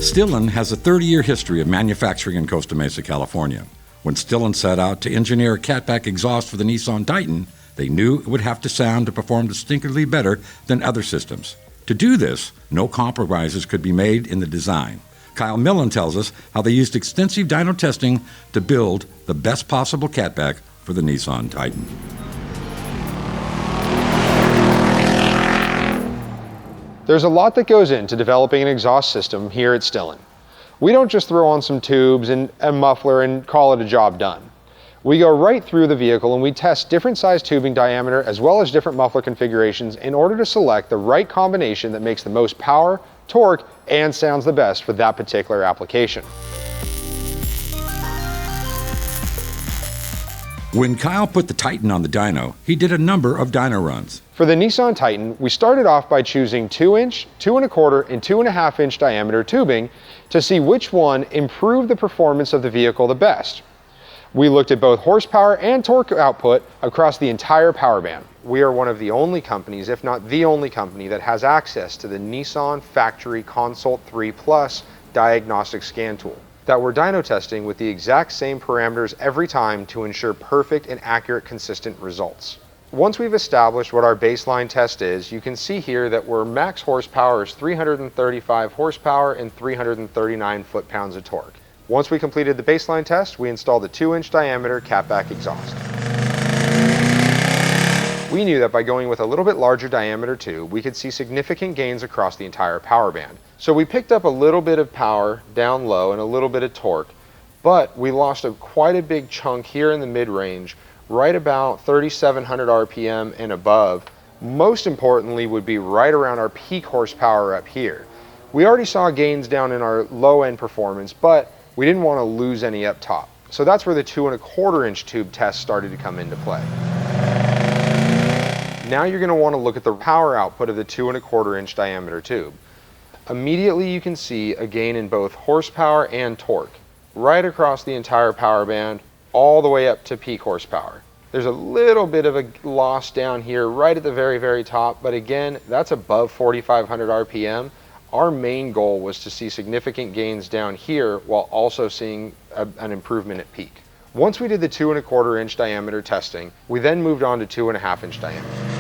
STILLEN has a 30-year history of manufacturing in Costa Mesa, California. When STILLEN set out to engineer a catback exhaust for the Nissan Titan, they knew it would have to sound and perform distinctly better than other systems. To do this, no compromises could be made in the design. Kyle Millen tells us how they used extensive dyno testing to build the best possible catback for the Nissan Titan. There's a lot that goes into developing an exhaust system here at STILLEN. We don't just throw on some tubes and a muffler and call it a job done. We go right through the vehicle and we test different size tubing diameter as well as different muffler configurations in order to select the right combination that makes the most power, torque, and sounds the best for that particular application. When Kyle put the Titan on the dyno, he did a number of dyno runs. For the Nissan Titan, we started off by choosing 2-inch, 2¼ and 2½-inch diameter tubing to see which one improved the performance of the vehicle the best. We looked at both horsepower and torque output across the entire power band. We are one of the only companies, if not the only company, that has access to the Nissan Factory Consult 3 Plus diagnostic scan tool that we're dyno testing with the exact same parameters every time to ensure perfect and accurate, consistent results. Once we've established what our baseline test is, you can see here that our max horsepower is 335 horsepower and 339 foot-pounds of torque. Once we completed the baseline test, we installed the 2-inch diameter catback exhaust. We knew that by going with a little bit larger diameter tube, we could see significant gains across the entire power band. So we picked up a little bit of power down low and a little bit of torque, but we lost quite a big chunk here in the mid-range, right about 3,700 RPM and above. Most importantly would be right around our peak horsepower up here. We already saw gains down in our low-end performance, but we didn't want to lose any up top. So that's where the 2¼ inch tube test started to come into play. Now you're going to want to look at the power output of the 2¼ inch diameter tube. Immediately you can see a gain in both horsepower and torque, right across the entire power band, all the way up to peak horsepower. There's a little bit of a loss down here right at the very, very top, but again, that's above 4,500 RPM. Our main goal was to see significant gains down here while also seeing an improvement at peak. Once we did the 2¼ inch diameter testing, we then moved on to 2½ inch diameter.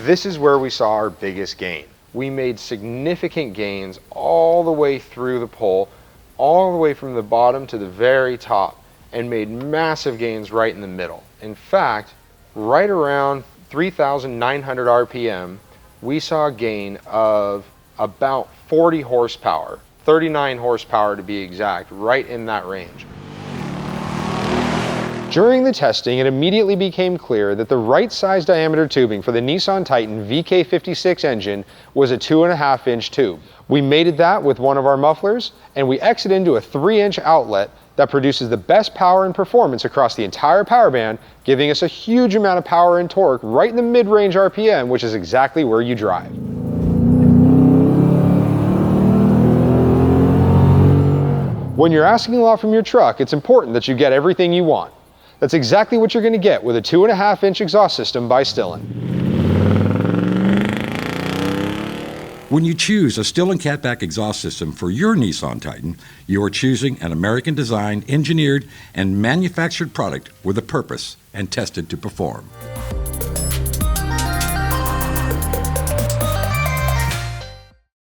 This is where we saw our biggest gain. We made significant gains all the way through the pole, all the way from the bottom to the very top, and made massive gains right in the middle. In fact, right around 3,900 RPM, we saw a gain of about 40 horsepower, 39 horsepower to be exact, right in that range. During the testing, it immediately became clear that the right size diameter tubing for the Nissan Titan VK56 engine was a 2½ inch tube. We mated that with one of our mufflers, and we exited into a 3-inch outlet that produces the best power and performance across the entire power band, giving us a huge amount of power and torque right in the mid-range RPM, which is exactly where you drive. When you're asking a lot from your truck, it's important that you get everything you want. That's exactly what you're going to get with a 2½ inch exhaust system by STILLEN. When you choose a STILLEN Cat Back Exhaust system for your Nissan Titan, you are choosing an American-designed, engineered, and manufactured product with a purpose and tested to perform.